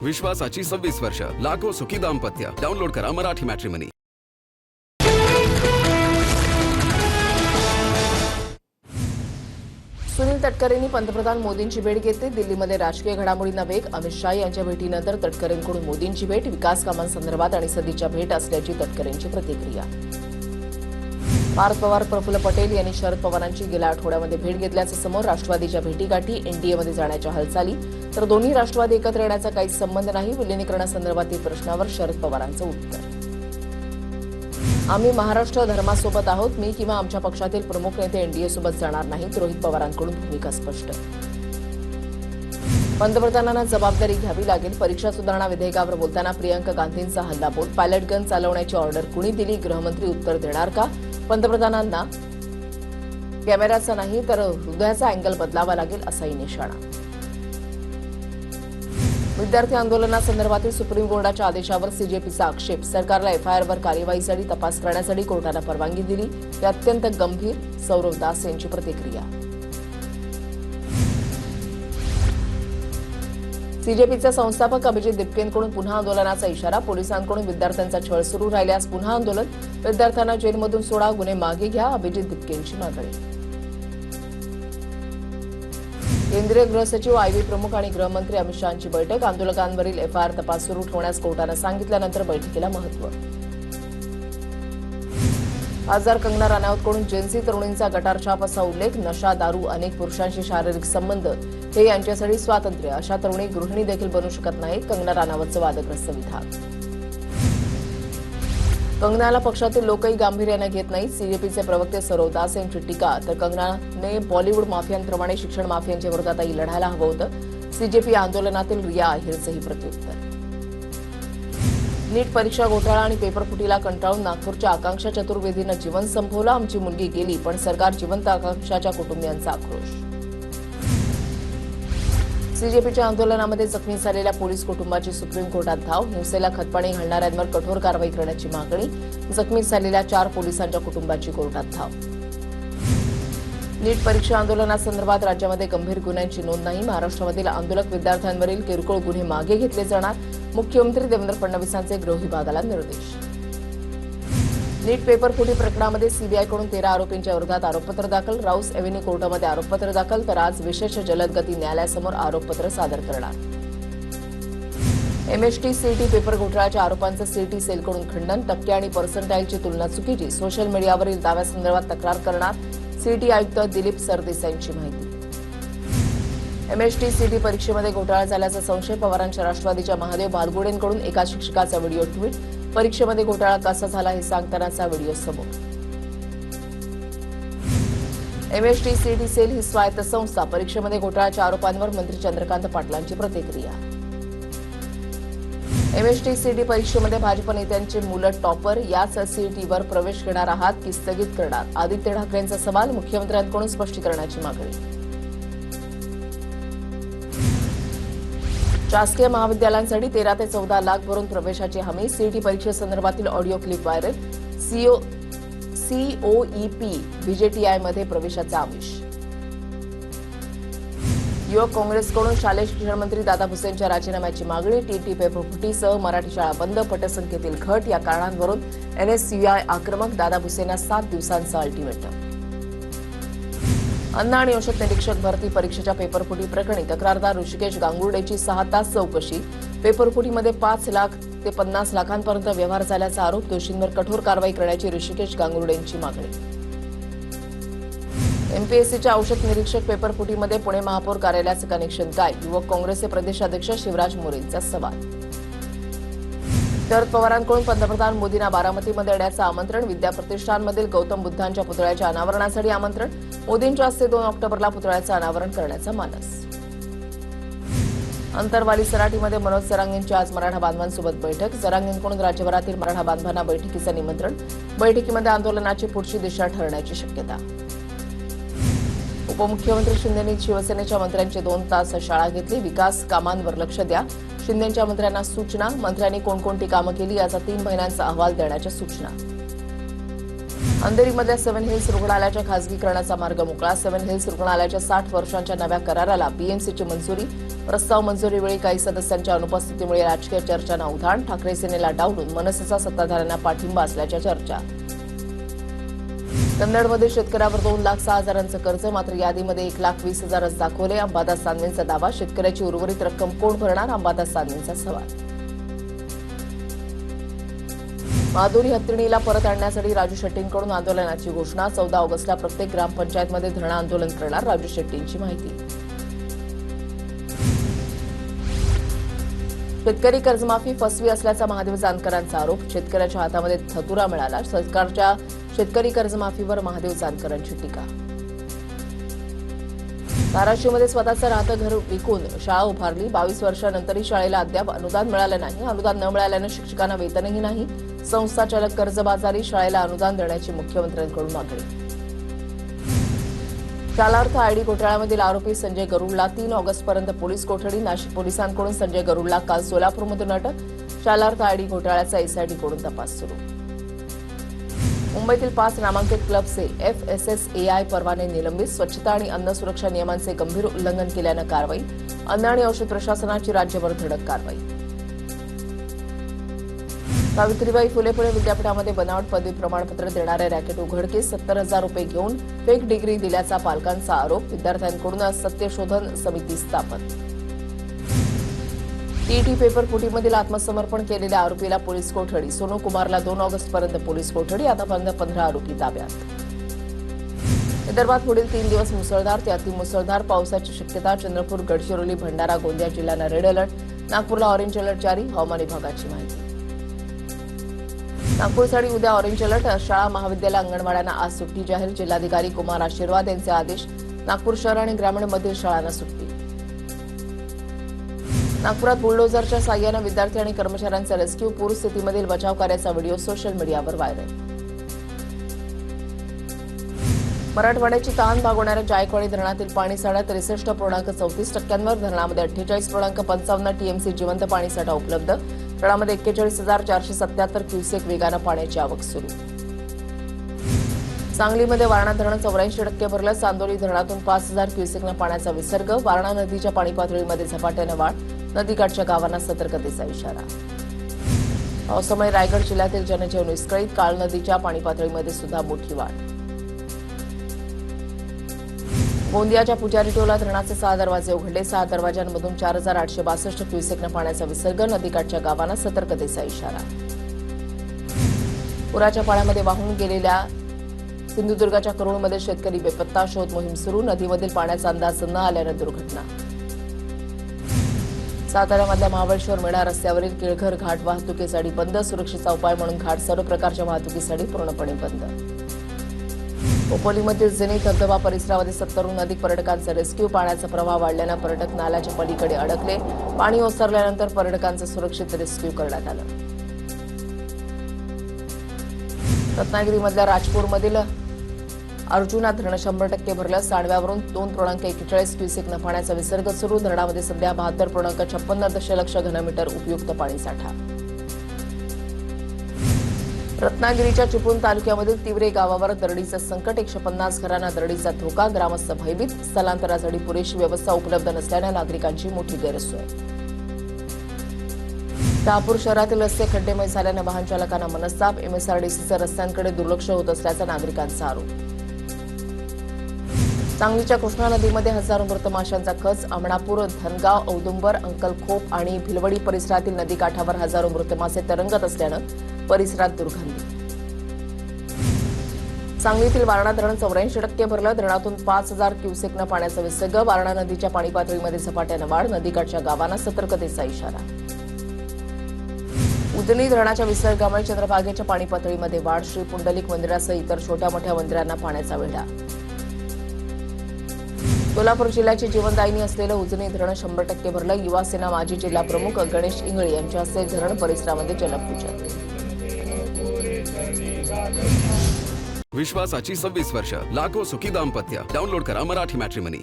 विश्वासाची 26 वर्ष, लाखो सुखी दाम्पत्य. डाउनलोड करा मराठी मॅट्रिमनी. सुनील तटकरेंनी पंतप्रधान मोदींची भेट घेतली. दिल्लीमध्ये राजकीय घडामोडींना वेग. अमित शाह यांच्या भेटीनंतर तटकरेंकडून मोदींची भेट. विकास कामांसंदर्भात आणि सदिच्छा भेट असल्याची तटकरेंची प्रतिक्रिया. पार्थ पवार, प्रफुल्ल पटेल यांनी शरद पवारांची गेल्या आठवड्यामध्ये भेट घेतल्याचं समोर. राष्ट्रवादीच्या भेटीगाठी, एनडीएमध्ये जाण्याच्या हालचाली, तर दोन्ही राष्ट्रवादी एकत्र येण्याचा काहीच संबंध नाही. विलिनीकरणासंदर्भातील प्रश्नावर शरद पवारांचं उत्तर. आम्ही महाराष्ट्र धर्मासोबत आहोत. मी किंवा आमच्या पक्षातील प्रमुख नेते एनडीएसोबत जाणार नाहीत. रोहित पवारांकडून भूमिका स्पष्ट. पंतप्रधानांना जबाबदारी घ्यावी लागेल. परीक्षा सुधारणा विधेयकावर बोलताना प्रियंका गांधींचा हल्लाबोल. पायलट गन चालवण्याची ऑर्डर कुणी दिली? गृहमंत्री उत्तर देणार का? पंतप्रधानांना कॅमेऱ्याचा नाही तर हृदयाचा अँगल बदलावा लागेल असाही निशाणा. विद्यार्थी आंदोलनासंदर्भातील सुप्रीम कोर्टाच्या आदेशावर सीजेपीचा आक्षेप. सरकारला एफआयआरवर कार्यवाहीसाठी तपास करण्यासाठी कोर्टानं परवानगी दिली. हे अत्यंत गंभीर. सौरव दास यांची प्रतिक्रिया. सीजेपीचे संस्थापक अभिजित दिपकेंकडून पुन्हा आंदोलनाचा इशारा. पोलिसांकडून विद्यार्थ्यांचा छळ सुरू राहिल्यास पुन्हा आंदोलन. विद्यार्थ्यांना जेलमधून सोडा, गुन्हे मागे घ्या. अभिजित दिपकेंची मागणी. केंद्रीय गृहसचिव, आयबी प्रमुख आणि गृहमंत्री अमित शहांची बैठक. आंदोलकांवरील एफआयआर तपास सुरू ठेवण्यास कोर्टानं सांगितल्यानंतर बैठकीला महत्त्व. खासदार कंगना राणावतकडून जेन्सी तरुणींचा गटारछाप असा उल्लेख. नशा, दारू, अनेक पुरुषांशी शारीरिक संबंध हे यांच्यासाठी स्वातंत्र्य. अशा तरुणी गृहिणी देखील बनू शकत नाहीत. कंगना राणावतचं वादग्रस्त विधान. कंगनाला पक्षातील लोकही गांभीर्यानं घेत नाहीत. सीजेपीचे प्रवक्ते सौरव दास यांची टीका. तर कंगनाने बॉलिवूड माफियांप्रमाणे शिक्षण माफियांच्या विरोधातही लढायला हवं होतं. सीजेपी आंदोलनातील रिया अहिरचंही प्रत्युत्तर. नीट परीक्षा घोटाळा आणि पेपरफुटीला कंटाळून नागपूरच्या आकांक्षा चतुर्वेदीनं जीवन संपवलं. आमची मुलगी गेली पण सरकार जिवंत. आकांक्षाच्या कुटुंबियांचा आक्रोश. सीजेपीच्या आंदोलनामध्ये जखमी झालेल्या पोलीस कुटुंबाची सुप्रीम कोर्टात धाव. हिंसेला खतपाणी घालणाऱ्यांवर कठोर कारवाई करण्याची मागणी. जखमी झालेल्या 4 पोलिसांच्या कुटुंबाची कोर्टात धाव. नीट परीक्षा आंदोलनासंदर्भात राज्यामध्ये गंभीर गुन्ह्यांची नोंद नाही. महाराष्ट्रामधील आंदोलक विद्यार्थ्यांवरील किरकोळ गुन्हे मागे घेतले जाणार. मुख्यमंत्री देवेंद्र फडणवीसांचे गृह विभागाला निर्देश. नीट पेपरफुटी प्रकरणामध्ये सीबीआयकडून 13 आरोपींच्या विरोधात आरोपपत्र दाखल. राऊस एव्हेन्यू कोर्टामध्ये आरोपपत्र दाखल. तर आज विशेष जलद गती न्यायालयासमोर आरोपपत्र सादर करणार. एमएसटी सीईटी पेपर घोटाळ्याच्या आरोपांचं सीईटी सेलकडून खंडन. टक्के आणि पर्सेंटाईलची तुलना चुकीची. सोशल मीडियावरील दाव्यासंदर्भात तक्रार करणार. सीईटी आयुक्त दिलीप सरदेसाईंची माहिती. एमएसटी सीईटी परीक्षेमध्ये घोटाळा झाल्याचा संशय. पवारांच्या राष्ट्रवादीच्या महादेव बालगुडेंकडून एका शिक्षकाचा व्हिडिओ ट्विट. परीक्षेमध्ये घोटाळा कसा झाला हे सांगतानाचा व्हिडिओ समोर. एमएसटी सीईटी सेल ही स्वायत्त संस्था. परीक्षेमध्ये घोटाळ्याच्या आरोपांवर मंत्री चंद्रकांत पाटलांची प्रतिक्रिया. एमएसटी सीईटी परीक्षेमध्ये भाजप नेत्यांचे मुलं टॉपर. याच सीईटीवर प्रवेश घेणार आहात की स्थगित करणार? आदित्य ठाकरेंचा सवाल. मुख्यमंत्र्यांकडून स्पष्टीकरणाची मागणी. शासकीय महाविद्यालयांसाठी 13 ते 14 लाख भरून प्रवेशाची हमी. सीईटी परीक्षेसंदर्भातील ऑडिओ क्लिप व्हायरल. सीओईपी बीजेटीआयमध्ये प्रवेशाचा आमिष. युवक काँग्रेसकडून शालेय शिक्षण मंत्री दादा भुसेंच्या राजीनाम्याची मागणी. टीटी पेपरफुटीसह मराठी शाळा बंद. पटसंख्येतील घट या कारणांवरून एनएसयूआय आक्रमक. दादा भुसेंना 7 दिवसांचा अल्टिमेटम. अन्न आणि औषध निरीक्षक भरती परीक्षेच्या पेपरफुटी प्रकरणी तक्रारदार ऋषिकेश गांगुर्डेची 6 तास चौकशी. पेपरफुटीमध्ये 5 लाख ते 50 लाखांपर्यंत व्यवहार झाल्याचा आरोप. दोषींवर कठोर कारवाई करण्याची ऋषिकेश गांगुर्डेंची मागणी. एमपीएससीच्या औषध निरीक्षक पेपरफुटीमध्ये पुणे महापौर कार्यालयाचं कनेक्शन काय? युवक काँग्रेसचे प्रदेशाध्यक्ष शिवराज मोरेंचा सवाल. शरद पवारांकडून पंतप्रधान मोदींना बारामतीमध्ये येण्याचं आमंत्रण. विद्या प्रतिष्ठानमधील गौतम बुद्धांच्या पुतळ्याच्या अनावरणासाठी आमंत्रण. मोदींच्या हस्ते 2 ऑक्टोबरला पुतळ्याचं अनावरण करण्याचा मानस. अंतरवाली सराटीमध्ये मनोज जरांगेंची आज मराठा बांधवांसोबत बैठक. जरांगेंकडून राज्यभरातील मराठा बांधवांना बैठकीचं निमंत्रण. बैठकीमध्ये आंदोलनाची पुढची दिशा ठरण्याची शक्यता. उपमुख्यमंत्री शिंदेंनी शिवसेनेच्या मंत्र्यांची 2 तास शाळा घेतली. विकास कामांवर लक्ष द्या. शिंदेंच्या मंत्र्यांना सूचना. मंत्र्यांनी कोणकोणती कामं केली याचा 3 महिन्यांचा अहवाल देण्याच्या सूचना. अंधेरीमधल्या 7 हिल्स रुग्णालयाच्या खासगीकरणाचा मार्ग मोकळा. 7 हिल्स रुग्णालयाच्या 60 वर्षांच्या नव्या कराराला बीएमसीची मंजुरी. प्रस्ताव मंजुरीवेळी काही सदस्यांच्या अनुपस्थितीमुळे राजकीय चर्चांना उधाण, ठाकरे सेनेला डावलून मनसेचा सत्ताधाऱ्यांना पाठिंबा असल्याच्या चर्चा. कन्नडमध्ये शेतकऱ्यावर 2,06,000चं कर्ज, मात्र यादीमध्ये 1,20,000च दाखवले. अंबादास दानवेंचा दावा. शेतकऱ्याची उर्वरित रक्कम कोण भरणार? अंबादास दानवेंचा सवाल. माधुरी हत्तीणीला परत आणण्यासाठी राजू शेट्टींकडून आंदोलनाची घोषणा. 14 ऑगस्टला प्रत्येक ग्रामपंचायतमध्ये धरणं आंदोलन करणार राजू शेट्टींची माहिती. शेतकरी कर्जमाफी फसवी असल्याचा महादेव जानकरांचा आरोप. शेतकऱ्याच्या हातामध्ये थतुरा मिळाला. सरकारच्या शेतकरी कर्जमाफीवर महादेव जानकरांची टीका. धाराशिवमध्ये स्वतःचं राहतं घर विकून शाळा उभारली. 22 वर्षांनंतरही शाळेला अद्याप अनुदान मिळालं नाही. अनुदान न मिळाल्यानं शिक्षकांना वेतनही नाही. संस्थाचालक कर्जबाजारी. शाळेला अनुदान देण्याची मुख्यमंत्र्यांकडून मागणी. शालार्थ आयडी घोटाळ्यामधील आरोपी संजय गरुडला 3 ऑगस्टपर्यंत पोलीस कोठडी. नाशिक पोलिसांकडून संजय गरुडला काल सोलापूरमधून अटक. शालार्थ आयडी घोटाळ्याचा एसआयटीकडून तपास सुरू. मुंबईतील 5 नामांकित क्लबचे FSSAI परवाने निलंबित. स्वच्छता आणि अन्न सुरक्षा नियमांचे गंभीर उल्लंघन केल्यानं कारवाई. अन्न आणि औषध प्रशासनाची राज्यभर धडक कारवाई. सावित्रीबाई फुले पुणे विद्यापीठामध्ये बनावट पदवी प्रमाणपत्र देणाऱ्या रॅकेट उघडकीस. 70,000 रुपये घेऊन फेक डिग्री दिल्याचा पालकांचा आरोप. विद्यार्थ्यांकडून सत्यशोधन समिती स्थापन. टीईटी पेपर फुटीमधील आत्मसमर्पण केलेल्या आरोपीला पोलीस कोठडी. सोनू कुमारला 2 ऑगस्टपर्यंत पोलीस कोठडी. आतापर्यंत 15 आरोपी ताब्यात. विदर्भात पुढील 3 दिवस मुसळधार ते अतिमुसळधार पावसाची शक्यता. चंद्रपूर, गडचिरोली, भंडारा, गोंदिया जिल्ह्यांना रेड अलर्ट. नागपूरला ऑरेंज अलर्ट जारी. हवामान विभागाची माहिती. नागपूरसाठी उद्या ऑरेंज अलर्ट. शाळा, महाविद्यालय, अंगणवाड्यांना आज सुट्टी जाहीर. जिल्हाधिकारी कुमार आशीर्वाद यांचे आदेश. नागपूर शहर आणि ग्रामीणमधील शाळांना सुट्टी. नागपुरात बुलडोझरच्या साह्यानं विद्यार्थी आणि कर्मचाऱ्यांचा रेस्क्यू. पूरस्थितीमधील बचाव कार्याचा व्हिडिओ सोशल मीडियावर व्हायरल. मराठवाड्याची ताण भागवणाऱ्या जायकवाडी धरणातील पाणीसाठा 63.34%. धरणामध्ये 48.55 टीएमसी जिवंत पाणीसाठा उपलब्ध. धरणामध्ये 41,477 क्युसेक वेगानं पाण्याची आवक सुरू. सांगलीमध्ये वारणा धरण 84% भरलं. चांदोली धरणातून 5,000 क्युसेकनं पाण्याचा विसर्ग. वारणा नदीच्या पाणी पातळीमध्ये झपाट्यानं वाढ. नदीकाठच्या गावांना सतर्कतेचा इशारा. पावसामुळे रायगड जिल्ह्यातील जनजीवन विस्कळीत. काळ नदीच्या पाणी पातळीमध्ये सुद्धा मोठी वाढ. गोंदियाच्या पुजारी टोला धरणाचे 6 दरवाजे उघडले. 6 दरवाजांमधून 4,862 क्युसेकनं पाण्याचा विसर्ग. नदीकाठच्या गावांना सतर्कतेचा इशारा. पुराच्या पाण्यामध्ये वाहून गेलेल्या सिंधुदुर्गाच्या करोळमध्ये शेतकरी बेपत्ता. शोध मोहीम सुरू. नदीमधील पाण्याचा अंदाज न आल्यानं दुर्घटना. साताऱ्यामधल्या महाबळेश्वर मेढा रस्त्यावरील किळघर घाट वाहतुकीसाठी बंद. सुरक्षेचा उपाय म्हणून घाट सर्व प्रकारच्या वाहतुकीसाठी पूर्णपणे बंद. खोपोलीमधील जिनी धबधबा परिसरामध्ये 70हून अधिक पर्यटकांचा रेस्क्यू. पाण्याचा प्रवाह वाढल्यानं पर्यटक नाल्याच्या पलीकडे अडकले. पाणी ओसरल्यानंतर पर्यटकांचं सुरक्षित रेस्क्यू करण्यात आलं. रत्नागिरीमधल्या राजपूरमधील अर्जुना धरण 100% भरलं. सांडव्यावरून 2.41 क्युसेकनं पाण्याचा विसर्ग सुरू. धरणामध्ये सध्या 72.56 दशलक्ष घनमीटर उपयुक्त पाणीसाठा. रत्नागिरीच्या चिपळूण तालुक्यामधील तिवरे गावावर दरडीचं संकट. 150 घरांना दरडीचा धोका. ग्रामस्थ भयभीत. स्थलांतरासाठी पुरेशी व्यवस्था उपलब्ध नसल्यानं नागरिकांची मोठी गैरसोय. शहापूर शहरातील रस्ते खड्डेमय झाल्यानं वाहन चालकांना मनस्ताप. MSRDCचं रस्त्यांकडे दुर्लक्ष होत असल्याचा नागरिकांचा आरोप. सांगलीच्या कृष्णा नदीमध्ये हजारो मृत माशांचा खच. अमणापूर, धनगाव, औदुंबर, अंकलखोप आणि भिलवडी परिसरातील नदीकाठावर हजारो मृत मासे तरंगत असल्यानं परिसरात दुर्गंधी. सांगलीतील वारणा धरण 84% भरलं. धरणातून 5,000 क्युसेकनं पाण्याचा विसर्ग. वारणा नदीच्या पाणी पातळीमध्ये झपाट्यानं वाढ. नदीकाठच्या गावांना सतर्कतेचा इशारा. उजनी धरणाच्या विसर्गामुळे चंद्रभागेच्या पाणी पातळीमध्ये वाढ. श्री पुंडलिक मंदिरासह इतर छोट्या मोठ्या मंदिरांना पाण्याचा वेढा. सोलापूर जिल्ह्याची जीवनदायिनी असलेलं उजनी धरण 100% भरलं. युवा सेना माजी जिल्हा प्रमुख गणेश इंगळे यांच्या हस्ते धरण परिसरामध्ये जलपूजन. विश्वासाची 26 वर्ष. लाखो सुखी दाम्पत्य. डाउनलोड करा मराठी मॅट्रिमनी.